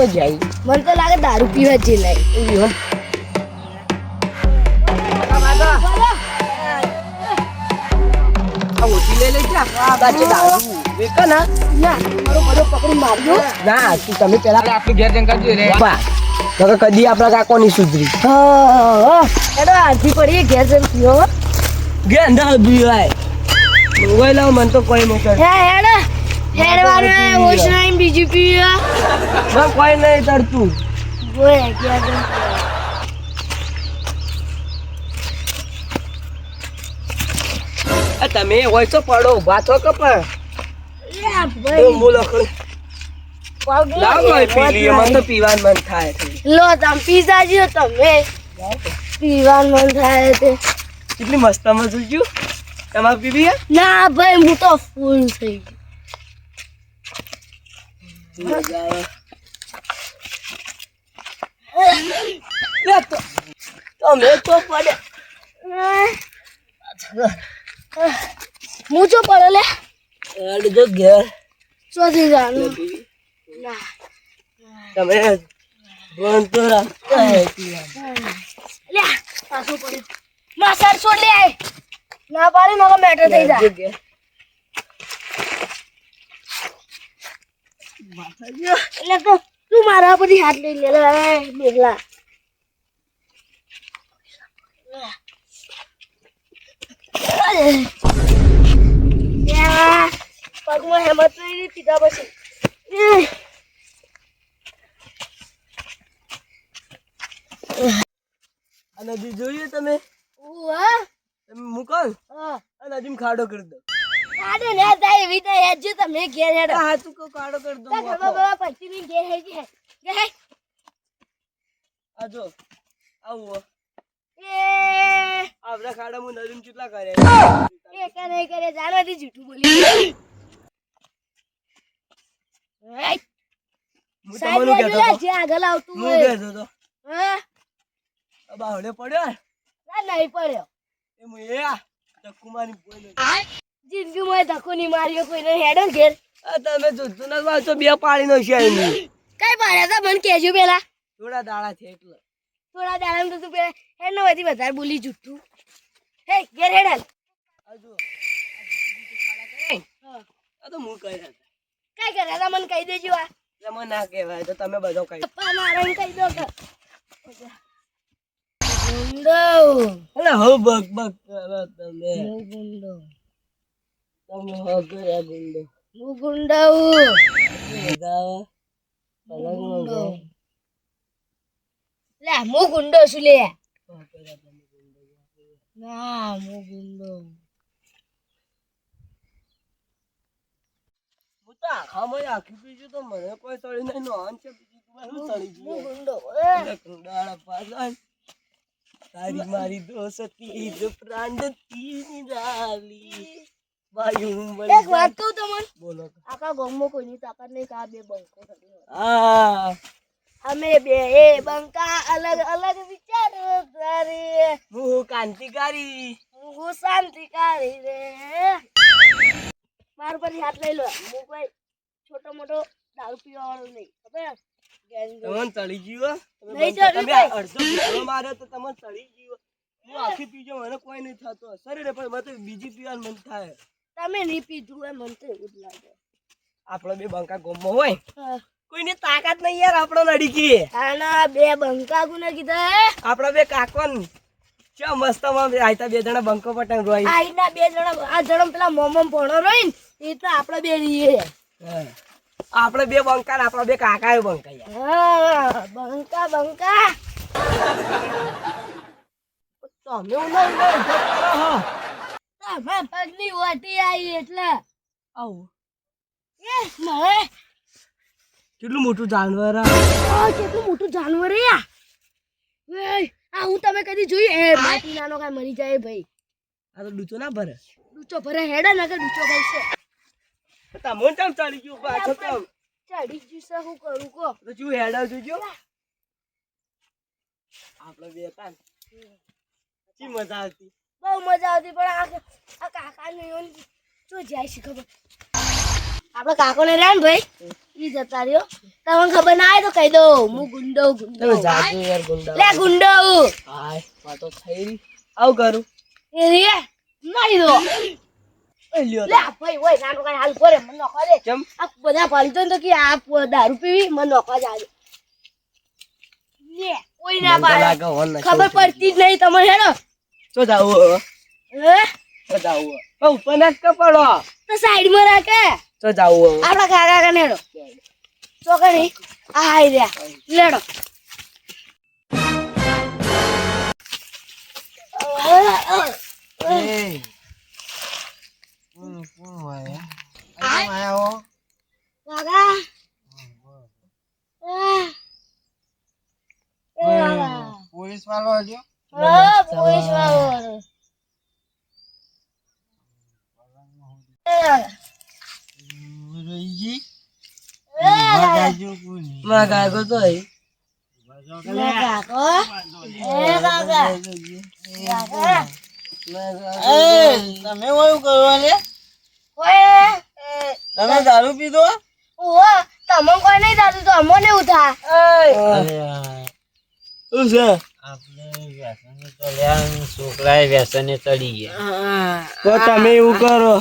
તો જાય. મને તો લાગે દારૂ પીવા જ લાય. ઓછી લઈ લઈ જા. બાચે દારૂ વેકા ના ના મારો બધો પકડી મારજો. ના તું તમે પેલા આપણું ઘેર જંગા જોઈ રે બા તો કદી આપણા કાકો ની સુધરી. એડો આજી પડી ઘેર જમ પીવો. ઘેર ના પીવાય. મોબાઈલ લાવ મન તો કોઈ નહીં હે હેડ હેડવાનું ઓછ નહીં બીજું પીવા. મને કોઈ નહીં તરતું. બોય ઘેર જમ તમે હોય તો પડો ઉભા થો કે પણ લે ભાઈ મૂલો લાવ ભાઈ પી લઈએ. મને તો પીવાનું મન થાય છે. લો તમ પીઝા જો તમે પીવાનું મન થાય છે. કેટલી મસ્ત મજુ છું. તમારે પીવી હે? ના ભાઈ હું તો ફૂલ થઈ ગયો. તમે તો પડે હું જો પડે લે જો ઘેર ચોથી જાણું ના તમે બંધ તો રાખતા લે પાછું પડ્યું માસર છોડ લે ના પાડી નકો મેટર થઈ જાય. એટલે તો તું મારા પરથી હાથ લઈ લે બેગલા. પગમાં હેમત નહીં પીધા પછી આ નદી જોઈએ તમે હા તમે મૂકો આ નદીમાં ખાડો કરી દો. કાડે ને તાય એવી તો હેડ જો તમે ઘેર હેડ હા તું કો ખાડો કરી દો. તા ઘરમાં બાબા પછી ની ઘેર હેડ હે હે આ જો આવો એ આપડા ખાડામાં નદીમાં કેટલા કરે એ કે નહીં કરે જાણવાથી જૂઠું બોલી. હું તમને કહેતો હતો. જે આગળ આવતું હું હોય કહેતો હતો હા આ બાવડે પડ્યો ના નહીં પડ્યો એ હું એ આ ચક્કુમારી બોલે જિંદગીમાં ધક્કો નહીં માર્યો કોઈને હેડો ને ઘેર. આ તમે જોતો ના વાંચો બે પાડીનો છે એની કઈ પાડ્યા તા મને કહેજો પેલા થોડા દાડા છે એટલે થોડા દાડા તો તું પેલા હેડ નો વધી વધારે બોલી જૂઠું. હે ઘેર હેડ હાલ. આ જો આ તો હું કહી રહ્યા કઈ કર્યા તા મને કહી દેજો આ એટલે મને ના કહેવાય તો તમે બધો કહી પપ્પા મારે કહી દો કે ગુંડો અરે હો બક બક કરો તમે હું ગુંડો તમે હો કર્યા ગુંડો હું ગુંડો બતાવો પલંગમાં ગો લે હું ગુંડો છું લે હો કર્યા તમે ગુંડો ના હું ગુંડો હું તો આખામાં આખી પીજું તો મને કોઈ તળી નહીં નોન છે બીજું તમારે શું તળી હું ગયું ગુંડો કુંડાળા પાછળ તારી મારી દોસ્તી જો પ્રાંડતી નિરાલી વાયુ એક વાત કહું તમને બોલો આખા ગામમાં કોઈની તાકાત નહીં કા બે બંકો થતી હોય. હા અમે બે એ બંકા અલગ અલગ વિચાર તારી હું કાંતિકારી હું શાંતિકારી રે માર પર હાથ લઈ લો હું કોઈ છોટો મોટો દારૂ પીવા વાળો નહીં ખબર તમને તળી ગયો નહીં ચડ્યું તમે ભાઈ. અડધો ભૂલો માર્યો તો તમને તળી ગયો હું આખી પીજો મને કોઈ નહીં થતો સરી રે પણ મને તો બીજી પીવાનું મન થાય તમે નહીં પીધું હોય મને તો એવું જ લાગે. આપણે બે બંકા ગોમમાં હોય હા. કોઈની તાકાત નહીં યાર આપણો નડી કી આના બે બંકા ગુને કીધા હે આપડા બે કાકોન ચો મસ્ત માં આયતા બે જણા બંકો પટંગ રોઈ આઈના બે જણા આ જણા પેલા મોમમ ભણો રોઈ ને એ તો આપણે બે રહીએ. આપણે બે બંકા ને આપડા બે કાકા એ બંકા યાર હા બંકા બંકા તમે ઉના તમે પગની વાટી આવી એટલે આવું એ મારે કેટલું મોટું જાનવર આ કેટલું મોટું જાનવર હે આ હું તમે કદી જોયું એ માટી નાનો કાઈ મરી જાય ભાઈ. આ તો ડૂચો ના ભરે ડૂચો ભરે હેડે ને કે ડૂચો ભાઈ છે તમને કેમ ચાલી ગયું પાછો તો ચડી જશે હું કરું કો તો શું હેડા જોજો આપણે બે હતા ને કી મજા આવતી બહુ મજા આવતી પણ આ કાકા ને શું જાય છે ખબર આપડે કાકો ને રહ્યા ને ભાઈ ઈ જતા રહ્યો તમને ખબર ના આવે તો કહી દો હું ગુંડો તમે જાજો યાર ગુંડા લે ગુંડો હાય વાતો થઈ રહી આવ કરું એ રે મારી દો એ લ્યો લે ભાઈ ઓય નાનો કાઈ હાલ કરે મને નોખવા દે ચમ આ બધા પાડી તો કે આ દારૂ પીવી મને નોખવા જાજો લે ઓય ના પાડે લાગે હોન ના ખબર પડતી જ નહીં તમે હેડો તો જાવું હે તો જાવું ઉપર ના કપડો તો સાઈડ માં રાખે તો જાવું આપડા કાકા કને હેડો તો કરી આ હાઈ રહ્યા લેડો કાકા પોલીસ વાળો હજો પોલીસ વાળો રોઈજી મારા કાકો તો હઈ કાકો એ કાકા તમે ઓયું કરો લે ઓય તમે દારૂ પીધો ઓહો તમને કોઈ નહીં દાદુ તો અમને ઉઠા શું છે આપણે વ્યસને ચડ્યા છોકરાએ વ્યસને ચડી ગયા તો તમે એવું કરો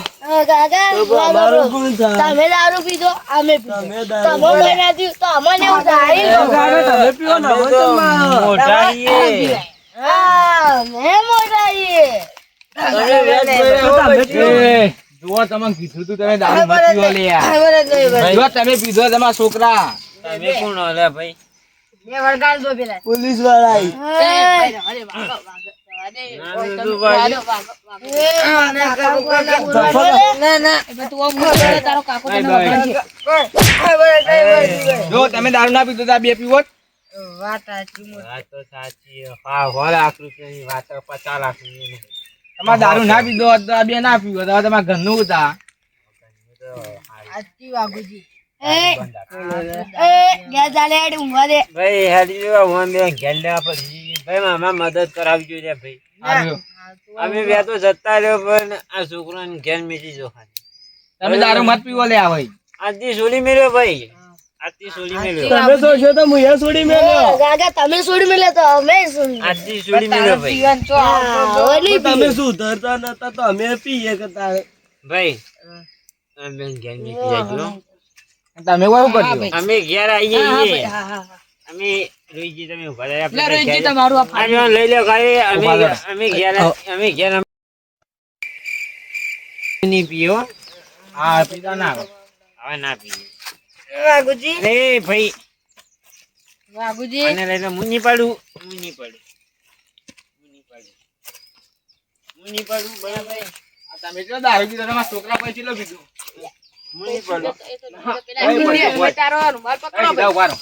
કાકા તો અમારું કોણ થાય તમે દારૂ પીધો અમે પીધો તમે તમે દારૂ કોઈ ના પીધું તો અમને ઉઠા તમે પીવો ને હવે તો મારો મોટા છીએ હા મેં મોટા છીએ તમે વેચ ભર્યા તમે પછી જુઓ તમે કીધું તું તમે દારૂ મત પીવો લે યાર. ખબર જ નહીં ભાઈ જો તમે પીધો તમારા છોકરા તમે કોણ ઓલે ભાઈ મેં વળગાડ દો પેલા પોલીસ વાળા આઈ. જો તમે દારૂ ના પીધો તો આ બે પીવો જ. વાત તો સાચી હા 100 લાખ રૂપિયાની વાત 50 લાખ રૂપિયાની તમારે દારૂ ના પીધો હોત તો આ બે ના પીવો તો તમારા ઘરનું હતા. ભાઈ હેડી હું બે ઘેર લેવા પડી ભાઈ મામા મદદ કરાવજો રે ભાઈ આવ્યો. અમે બે તો જતા રહ્યો પણ આ છોકરાને ઘેર મેજી જો ખાલી તમે દારૂ મત પીવો લે આ ભાઈ. આજથી સોલી મેલ્યો ભાઈ આજથી સોલી મેલ્યો તમે સોચો તો હું અહીંયા છોડી મેલ્યો તમે છોડી મેલે તો અમે છોડી આજથી સોલી મેલ્યો ભાઈ તમે શું ધરતા નતા તો અમે પીએ કરતા ભાઈ અમે બેન ઘેર મેકી જાજો તમે એવું કરજો. અમે ઘેર આવીએ છીએ અમે રોઈજી તમે ઉભા રહ્યા આપણે રોઈજી તમારું આ લઈ લો ખાલી અમે ઘેર નહીં પીઓ હા પીધા ના આવે. હવે ના પીએ વાઘુજી એ ભાઈ વાઘુજી આને લઈને હું નહીં પાડું બરાબર આ તમે જો દારૂ પીધો તમારા છોકરા પછી લો પીધું. હું નહીં પાડું સીધા ઉભા રહો.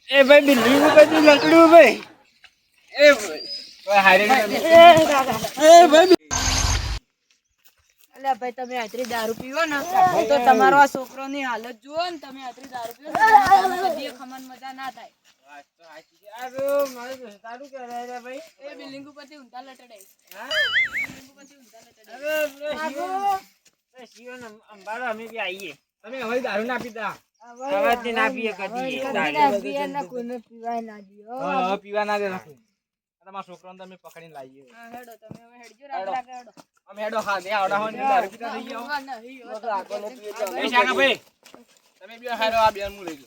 એ ભાઈ બિલ્લી નું કદી લકડું ભાઈ એ ભાઈ. ઓય હારે એ ભાઈ અલ્યા ભાઈ તમે આટલી દારૂ પીવો ને તો તમારો આ છોકરોની હાલત જુઓ ને તમે આટલી દારૂ પીવો ને તો કદી ખમણ મજા ના થાય તારું કહેવાય રે ભાઈ એ બિલ્ડિંગ ઉપરથી ઊંધા લટડાય અંબાડો અમે બી આવીએ તમે હવે દારૂ ના પીતા. અવાજથી ના પીએ કદી હવે પીવા ના દે રાખું. તમારા છોકરાને તમે પકડીને લાવીએ. હા હેડો તમે હવે હેડજો રાત લાગે હેડો અમે હેડો હા દે આવડા હોય ને દારૂ પીતા થઈ ગયા હા, નહીં, હવે તો એ શાકા ભાઈ તમે બે હારો આ બેન મુ લઈ લો.